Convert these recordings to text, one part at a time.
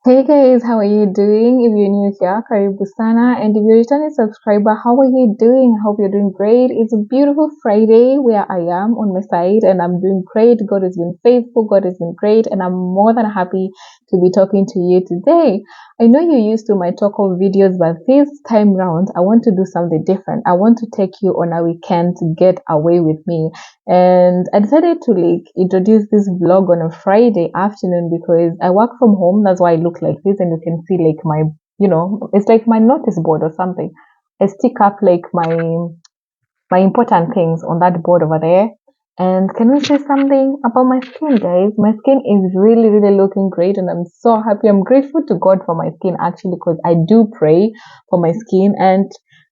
Hey guys, how are you doing? If you're new here, karibu sana. And if you're a returning subscriber, how are you doing? I hope you're doing great. It's a beautiful Friday where I am on my side and I'm doing great. God has been faithful. God has been great. And I'm more than happy to be talking to you today. I know you're used to my talk of videos, but this time round, I want to do something different. I want to take you on a weekend to get away with me. And I decided to introduce this vlog on a Friday afternoon because I work from home. That's why I look like this, and you can see like it's like my notice board or something. I stick up like my important things on that board over there. And can we say something about my skin, guys? My skin is really, really looking great, and I'm so happy. I'm grateful to God for my skin actually, because I do pray for my skin. And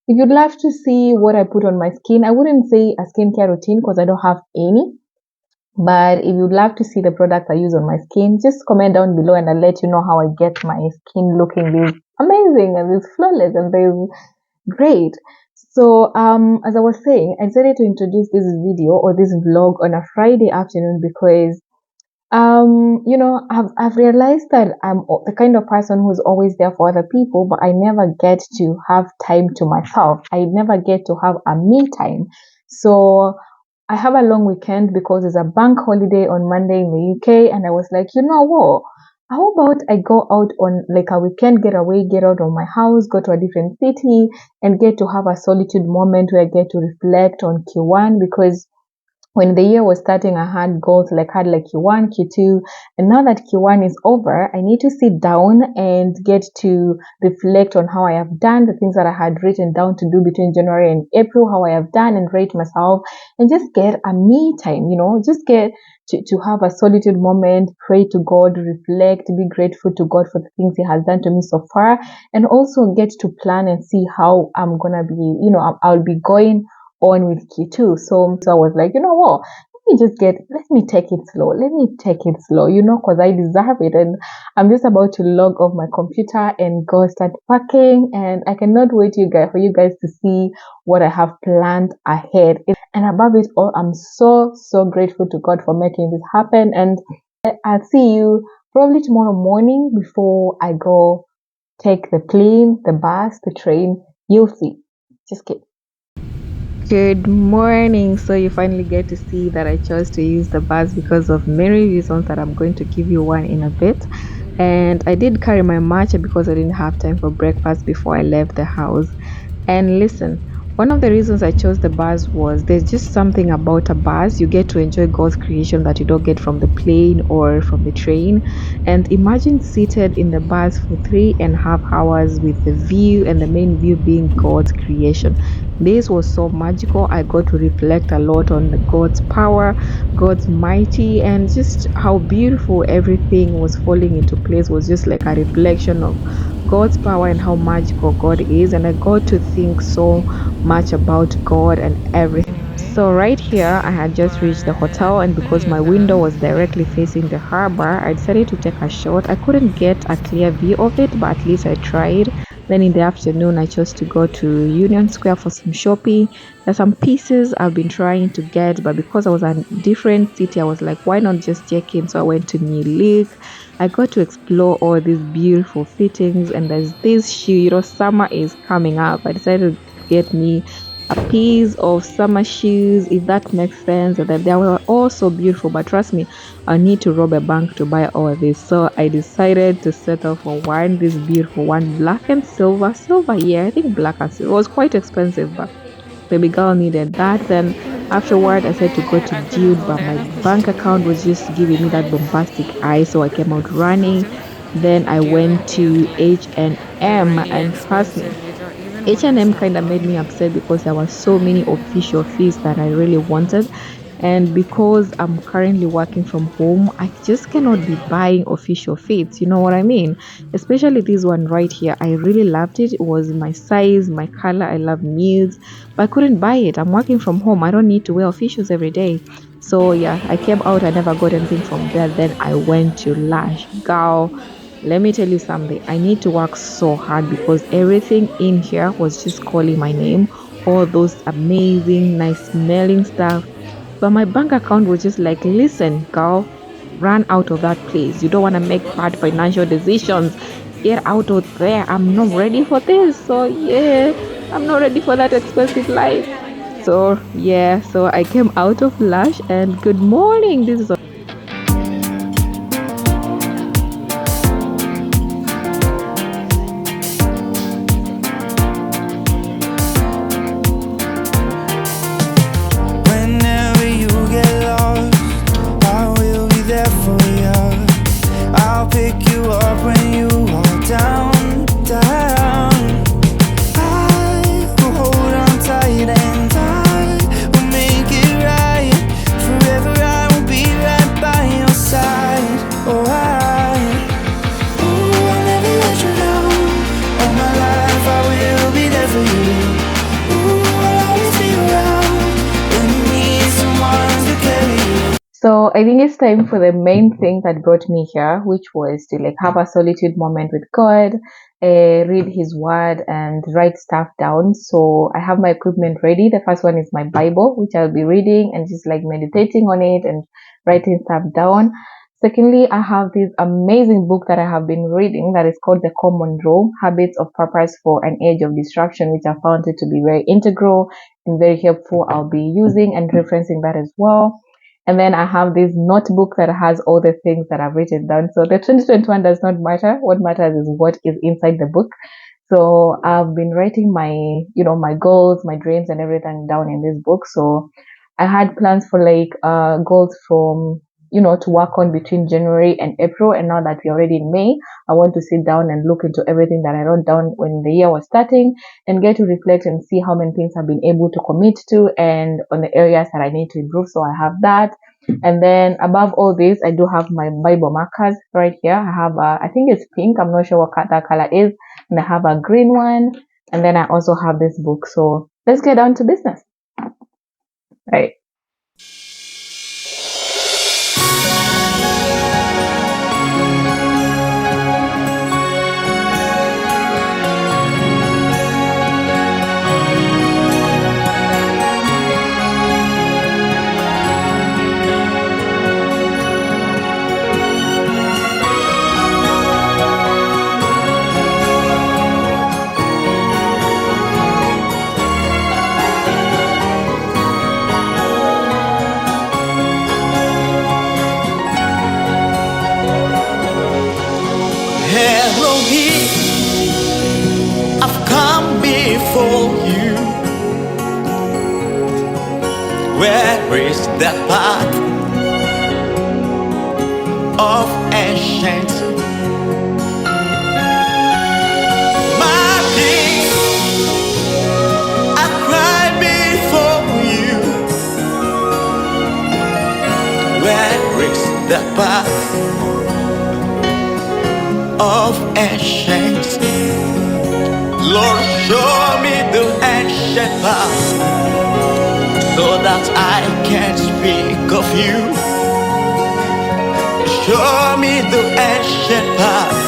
if you'd love to see what I put on my skin, I wouldn't say a skincare routine because I don't have any. But if you'd love to see the products I use on my skin, just comment down below and I'll let you know how I get my skin looking this amazing and this flawless and this great. So, as I was saying, I decided to introduce this video or this vlog on a Friday afternoon because, I've realized that I'm the kind of person who's always there for other people, but I never get to have time to myself. I never get to have a me time. So, I have a long weekend because it's a bank holiday on Monday in the UK, and I was like, you know what? How about I go out on like a weekend getaway, get out of my house, go to a different city, and get to have a solitude moment where I get to reflect on Q1 because when the year was starting, I had goals had like Q1, Q2, and now that Q1 is over, I need to sit down and get to reflect on how I have done the things that I had written down to do between January and April, how I have done and rate myself, and just get a me time, just get to have a solitude moment, pray to God, reflect, be grateful to God for the things He has done to me so far, and also get to plan and see how I'm gonna be, I'll be going on with Q2. So I was like, you know what? Let me take it slow. Let me take it slow, because I deserve it. And I'm just about to log off my computer and go start packing. And I cannot wait for you guys to see what I have planned ahead. And above it all, I'm so, so grateful to God for making this happen. And I'll see you probably tomorrow morning before I go take the plane, the bus, the train. You'll see. Just kidding. Good morning. So you finally get to see that I chose to use the bus because of many reasons that I'm going to give you one in a bit. And I did carry my matcha because I didn't have time for breakfast before I left the house. And listen, one of the reasons I chose the bus was there's just something about a bus. You get to enjoy God's creation that you don't get from the plane or from the train. And imagine seated in the bus for 3.5 hours with the view and the main view being God's creation. This was so magical. I got to reflect a lot on God's power, God's mighty, and just how beautiful everything was falling into place was just like a reflection of God's power and how magical God is. And I got to think so much about God and everything. So right here, I had just reached the hotel, and because my window was directly facing the harbor, I decided to take a shot. I couldn't get a clear view of it, but at least I tried. Then in the afternoon, I chose to go to Union Square for some shopping. There's some pieces I've been trying to get, but because I was in a different city, I was like, why not just check in? So I went to New League. I got to explore all these beautiful fittings, and there's this shoe, summer is coming up. I decided to get me a piece of summer shoes, if that makes sense. And they were all so beautiful, but trust me, I need to rob a bank to buy all of this. So I decided to settle for one, this beautiful one, black and silver, yeah, I think black and silver. It was quite expensive, but baby girl needed that. Then afterward, I said to go to Dude, but my bank account was just giving me that bombastic eye, so I came out running. Then I went to H&M, and trust me, H&M kind of made me upset because there were so many official fees that I really wanted. And because I'm currently working from home, I just cannot be buying official fits. You know what I mean? Especially this one right here. I really loved it. It was my size, my color. I love nudes, but I couldn't buy it. I'm working from home. I don't need to wear officials every day. So yeah, I came out. I never got anything from there. Then I went to Lash. Girl, let me tell you something. I need to work so hard because everything in here was just calling my name. All those amazing, nice smelling stuff. But my bank account was just like, listen, girl, run out of that place. You don't want to make bad financial decisions. Get out of there. I'm not ready for this. So yeah, I'm not ready for that expensive life. So yeah, so I came out of Lush, and good morning. This is Whenever you get lost, I will be there for you. I'll pick you up when you are down, down. I will hold on tight and I will make it right. Forever I will be right by your side. Oh, I'll never let you down. All my life I will be there for you. I'll always be around when you need someone to carry you. So I think it's time for the main thing that brought me here, which was to like have a solitude moment with God, read His Word, and write stuff down. So I have my equipment ready. The first one is my Bible, which I'll be reading and just like meditating on it and writing stuff down. Secondly, I have this amazing book that I have been reading that is called The Common Rule: Habits of Purpose for an Age of Distraction, which I found it to be very integral and very helpful. I'll be using and referencing that as well. And then I have this notebook that has all the things that I've written down. So the 2021 does not matter. What matters is what is inside the book. So I've been writing my goals, my dreams and everything down in this book. So I had plans for like goals from, to work on between January and April. And now that we're already in May, I want to sit down and look into everything that I wrote down when the year was starting and get to reflect and see how many things I've been able to commit to and on the areas that I need to improve. So I have that. And then above all this, I do have my Bible markers right here. I have, I think it's pink. I'm not sure what that color is. And I have a green one. And then I also have this book. So let's get down to business. Right. Elohim, I've come before you. Where is the path of ancient? My king, I cry before you. Where is the path of ancient? Lord, show me the ancient path, so that I can speak of you. Show me the ancient path,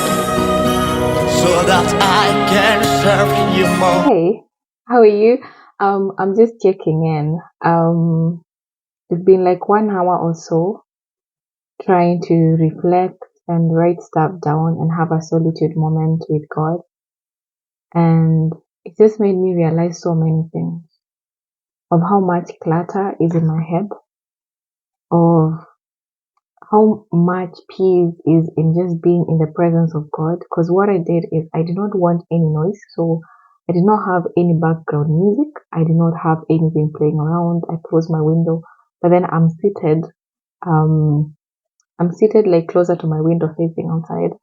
so that I can serve you more. Hey, how are you? I'm just checking in. It's been like 1 hour or so trying to reflect and write stuff down and have a solitude moment with God. And it just made me realize so many things of how much clutter is in my head, of how much peace is in just being in the presence of God. Because what I did is I did not want any noise. So I did not have any background music. I did not have anything playing around. I closed my window. But then I'm seated like closer to my window facing outside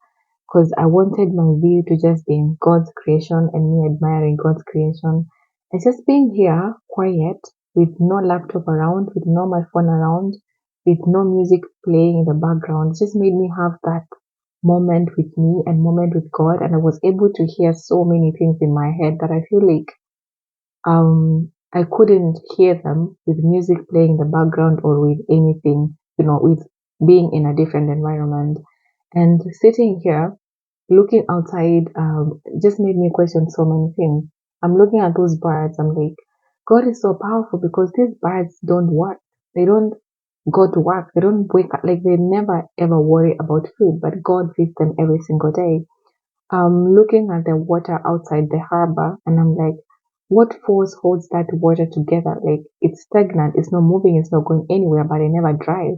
because I wanted my view to just be in God's creation and me admiring God's creation. And just being here quiet with no laptop around, with no my phone around, with no music playing in the background just made me have that moment with me and moment with God. And I was able to hear so many things in my head that I feel like I couldn't hear them with music playing in the background or with anything, with being in a different environment. And sitting here, looking outside, just made me question so many things. I'm looking at those birds. I'm like, God is so powerful because these birds don't work. They don't. go to work. They don't wake up, like they never ever worry about food, but God feeds them every single day. Looking at the water outside the harbor, and I'm like, what force holds that water together? Like it's stagnant, it's not moving, it's not going anywhere, but it never dries.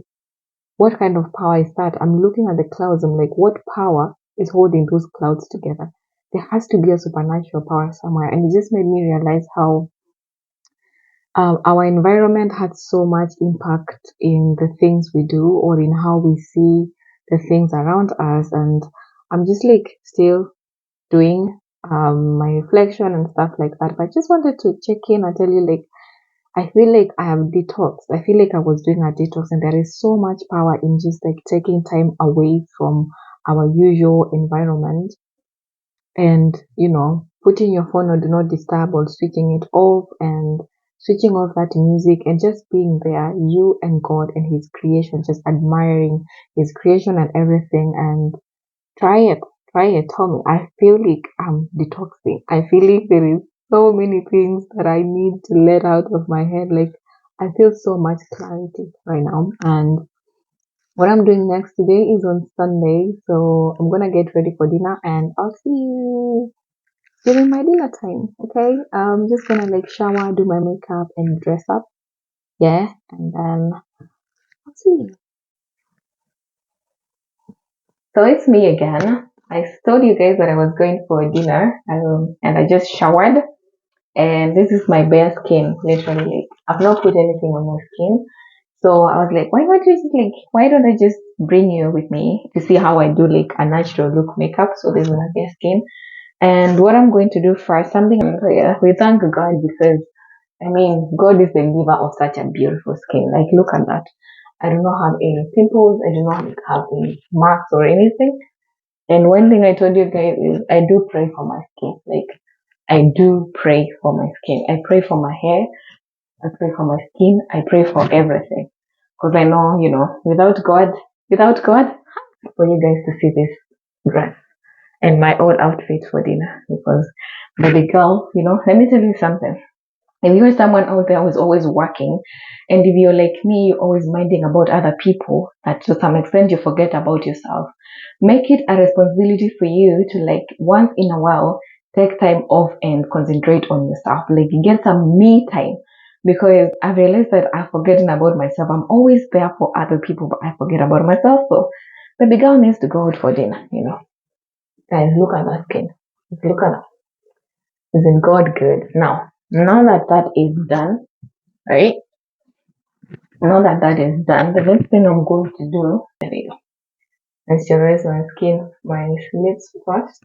What kind of power is that? I'm looking at the clouds, I'm like, what power is holding those clouds together? There has to be a supernatural power somewhere. And it just made me realize how our environment had so much impact in the things we do or in how we see the things around us. And I'm just like still doing my reflection and stuff like that. But I just wanted to check in and tell you, like, I feel like I have detox. I feel like I was doing a detox, and there is so much power in just like taking time away from our usual environment and, putting your phone on do not disturb or switching it off and switching off that music and just being there, you and God and His creation, just admiring His creation and everything. And try it. Try it. Tell me. I feel like I'm detoxing. I feel like there is so many things that I need to let out of my head. Like I feel so much clarity right now. And what I'm doing next today is on Sunday. So I'm gonna get ready for dinner and I'll see you during my dinner time. Okay. I'm just gonna like shower, do my makeup and dress up. Yeah. And then I'll see you. So it's me again. I told you guys that I was going for dinner, and I just showered, and this is my bare skin, literally. Like, I've not put anything on my skin, so I was like, why don't I just bring you with me to see how I do like a natural look makeup? So this is my bare skin, and what I'm going to do first, something we thank God because I mean, God is the giver of such a beautiful skin. Like, look at that. I do not have any pimples. I do not have any marks or anything. And one thing I told you guys is I do pray for my skin. Like I do pray for my skin. I pray for my hair. I pray for my skin. I pray for everything. Because I know, without God, for you guys to see this dress and my old outfit for dinner. Because baby girl, let me tell you something. If you're someone out there who's always working, and if you're like me, you're always minding about other people, that to some extent you forget about yourself, make it a responsibility for you to like once in a while take time off and concentrate on yourself. Like get some me time. Because I realized that I've forgotten about myself. I'm always there for other people, but I forget about myself. So the girl needs to go out for dinner. Guys, look at that skin. Look at that. Isn't God good? Now that that is done, right? Now that that is done, the next thing I'm going to do, there we go. Moisturize my skin, my lips first.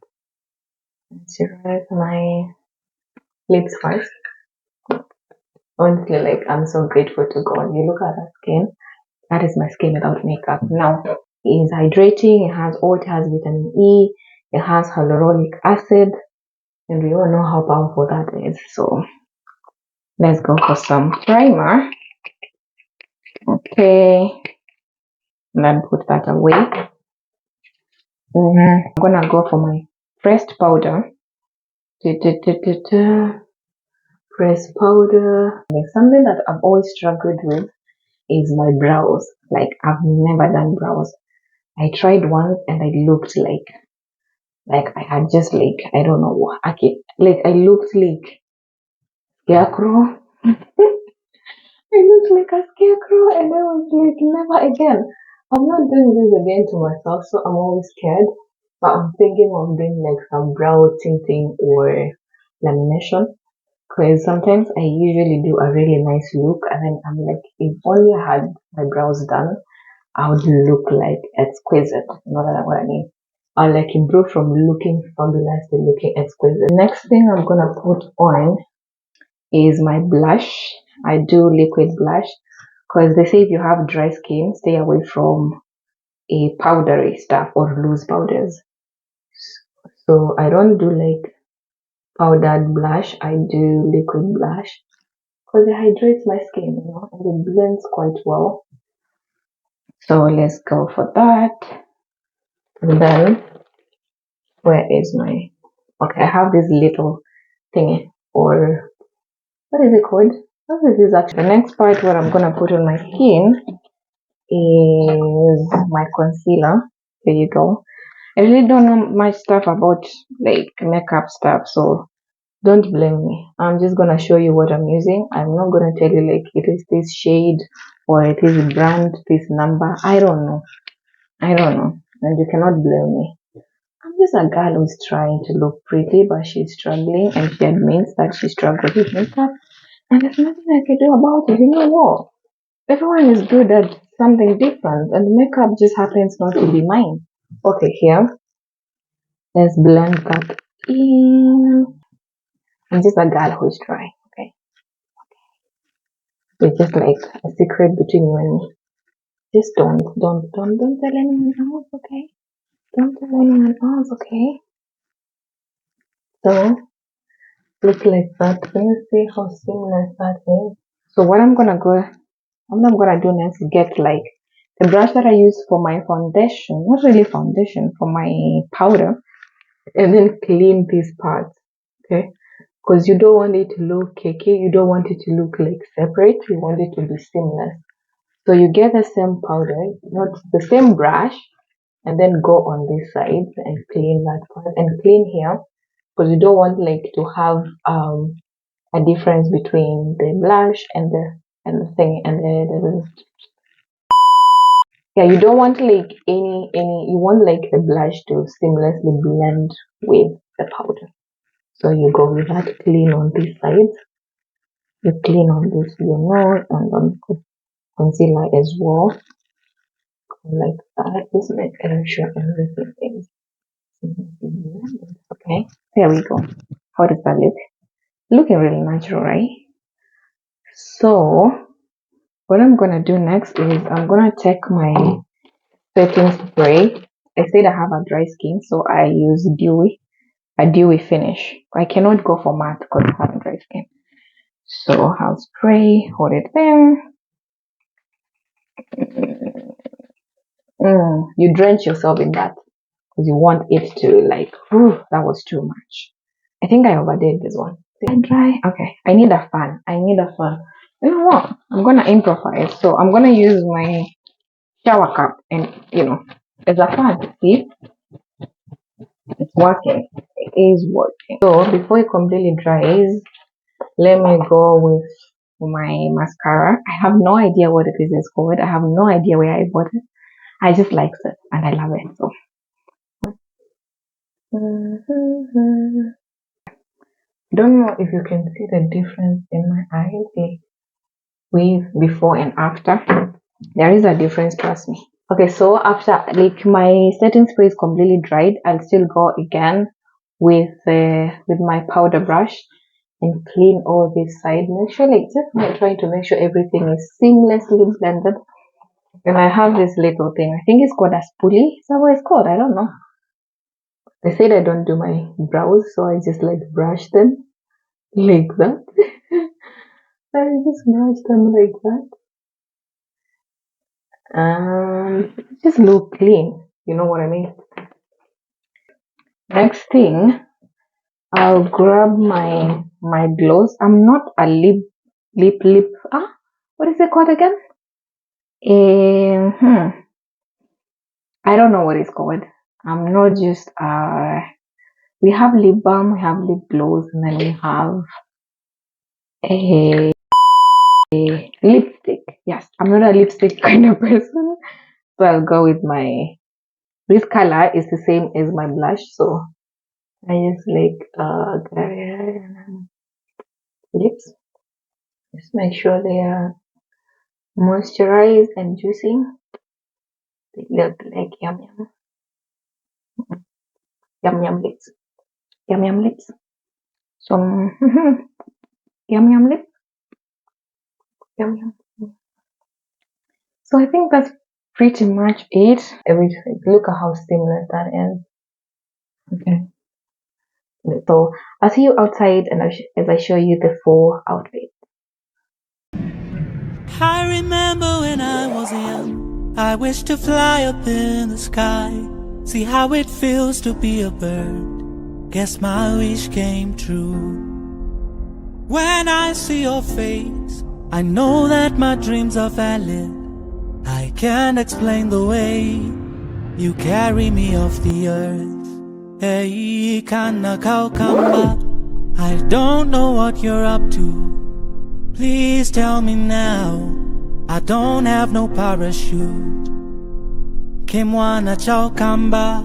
Moisturize my lips first. Honestly, like I'm so grateful to God. You look at that skin. That is my skin without makeup. Now, it is hydrating. It has vitamin E. It has hyaluronic acid, and we all know how powerful that is. So let's go for some primer. Okay, and then put that away. I'm gonna go for my pressed powder. Pressed powder. Something that I've always struggled with is my brows. Like I've never done brows. I tried once and I looked like I had just like I don't know what like I looked like scarecrow. I looked like a scarecrow and I was like never again. I'm not doing this again to myself, so I'm always scared. But I'm thinking of doing like some brow tinting or lamination. Because sometimes I usually do a really nice look and then I'm like, if only I had my brows done, I would look like exquisite. You know what I mean? I'll like improve from looking fabulous to looking exquisite. Next thing I'm gonna put on is my blush. I do liquid blush because they say if you have dry skin, stay away from a powdery stuff or loose powders. So I don't do like powdered blush. I do liquid blush because it hydrates my skin, and it blends quite well. So let's go for that. And then where is my okay? I have this little thingy or what is it called? What is this actually? The next part what I'm gonna put on my skin is my concealer. There you go. I really don't know much stuff about like makeup stuff, so don't blame me. I'm just gonna show you what I'm using. I'm not gonna tell you like it is this shade or it is brand, this number. I don't know. And you cannot blame me. I'm just a girl who's trying to look pretty, but she's struggling, and she admits that she struggles with makeup, and there's nothing I can do about it. You know what? Everyone is good at something different, and makeup just happens not to be mine. Okay, here, let's blend that in. I'm just a girl who's trying, okay? It's just like a secret between you and me. Just don't tell anyone else, okay? Don't tell anyone else, okay? So, look like that. Can you see how seamless that is? So what I'm gonna do next is get like the brush that I use for my foundation, not really foundation, for my powder, and then clean these parts, okay? Because you don't want it to look cakey, you don't want it to look like separate, you want it to be seamless. So you get the same powder, not the same brush, and then go on this side and clean that part and clean here, because you don't want like to have a difference between the blush and the thing and the yeah, you don't want like any you want like the blush to seamlessly blend with the powder. So you go with that, clean on this side, you clean on this your nose and on concealer as well, like that. Just make sure everything is okay. There we go. How does that look? Looking really natural, right? So what I'm gonna do next is I'm gonna take my setting spray. I said I have a dry skin, so I use a dewy finish. I cannot go for matte because I have a dry skin. So I'll spray, hold it there. You drench yourself in that because you want it to like, whew, that was too much. I think I overdid this one. Is it dry? Okay, I need a fan. You know what? I'm gonna improvise. So I'm gonna use my shower cup and as a fan. See, it's working. It is working. So before it completely dries, let me go with my mascara. I have no idea what it is called. I have no idea where I bought it. I just like it and I love it. So I don't know if you can see the difference in my eyes, like with before and after. There is a difference, trust me. Okay, so after like my setting spray is completely dried, I'll still go again with my powder brush and clean all this side. Make sure like just trying to make sure everything is seamlessly blended. And I have this little thing. I think it's called a spoolie. Is that what it's called? I don't know. They said I don't do my brows, so I just like brush them like that. I just brush them like that. Just look clean. You know what I mean? Next thing, I'll grab my gloss. I'm not a lip. What is it called again? I don't know what it's called. I'm not just we have lip balm, we have lip gloss, and then we have a lipstick. Yes, I'm not a lipstick kind of person, so I'll go with this color is the same as my blush, so I just like lips. Just make sure they are moisturized and juicy. They look like yum lips. Yum lips. Some yum lips. Yum. So I think that's pretty much it. Look at how seamless that is. Okay. So I'll see you outside and as I show you the full outfit. I remember when I was young, I wished to fly up in the sky, see how it feels to be a bird. Guess my wish came true. When I see your face, I know that my dreams are valid. I can't explain the way you carry me off the earth. Hey, kana kaukamba, I don't know what you're up to. Please tell me now, I don't have no parachute. Kimwana chaukamba,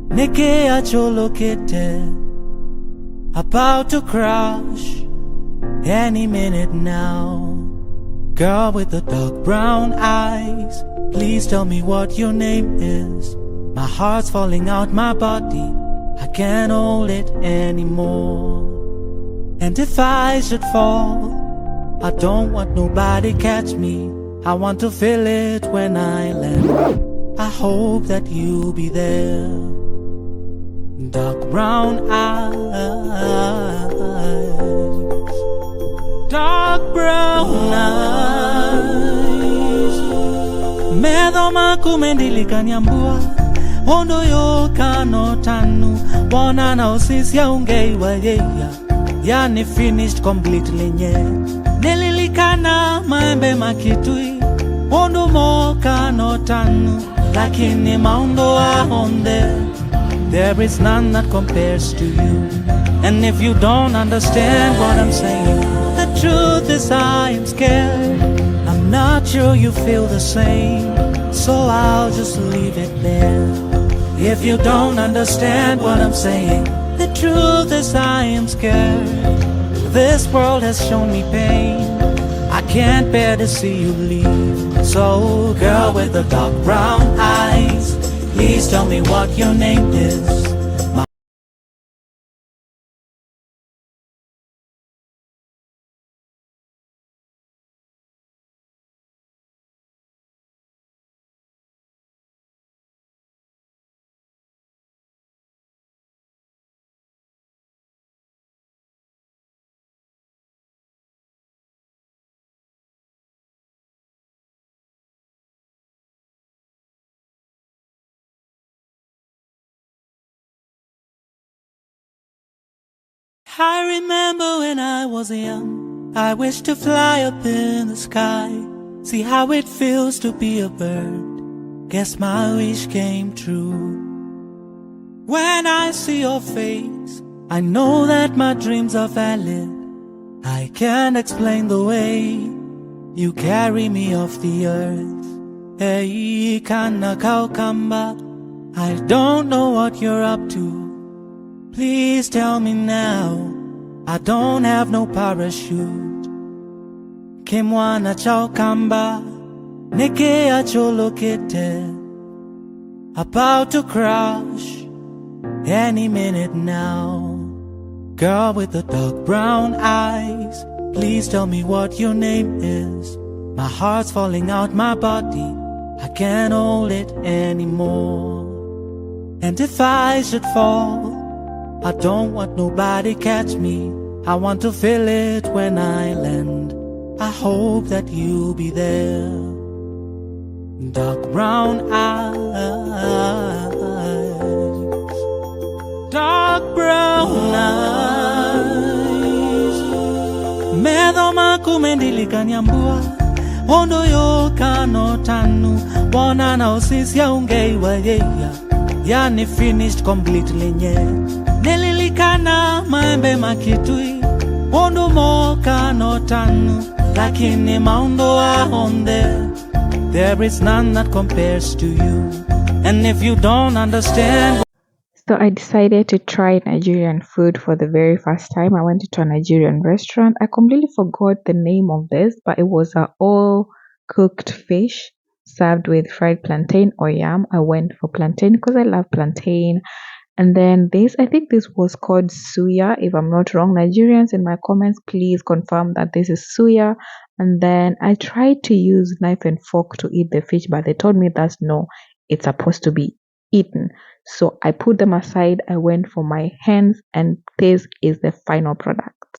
neke acholokete, about to crash any minute now. Girl with the dark brown eyes, please tell me what your name is. My heart's falling out my body, I can't hold it anymore. And if I should fall, I don't want nobody catch me. I want to feel it when I land. I hope that you'll be there. Dark brown eyes, dark brown eyes. Medo makumendili kanyambua, ondo yo kano tanu. Wana na osisi ya ungeiwa yeya, yani finished completely nye. Nililikana maembe makitui, ondo mo kano tanu. Lakini maundo ahonde, there is none that compares to you. And if you don't understand what I'm saying, the truth is I am scared. I'm not sure you feel the same, so I'll just leave it there. If you don't understand what I'm saying, the truth is I am scared. This world has shown me pain, I can't bear to see you leave. So girl with the dark brown eyes, please tell me what your name is. I remember when I was young, I wished to fly up in the sky, see how it feels to be a bird. Guess my wish came true. When I see your face, I know that my dreams are valid. I can't explain the way you carry me off the earth. Hey, kana kaukamba, I don't know what you're up to. Please tell me now, I don't have no parachute. Kimwana chaukamba, neke acholokete, about to crash any minute now. Girl with the dark brown eyes, please tell me what your name is. My heart's falling out my body, I can't hold it anymore. And if I should fall, I don't want nobody catch me. I want to feel it when I land. I hope that you'll be there. Dark brown eyes, dark brown eyes. Medo makumendili kanyambua, ondo yo kano tanu. Wana na osisi ya ungeiwa yeya, yani finished completely nye. Nililikana maembe makitui, ondo mo kano tanu. Lakini maundo ahonde, there is none that compares to you. And if you don't understand. So I decided to try Nigerian food for the very first time. I went to a Nigerian restaurant. I completely forgot the name of this, but it was a all cooked fish served with fried plantain or yam. I went for plantain because I love plantain. And then this, I think this was called suya, if I'm not wrong. Nigerians in my comments, please confirm that this is suya. And then I tried to use knife and fork to eat the fish, but they told me that's no, it's supposed to be eaten. So I put them aside. I went for my hands, and this is the final product.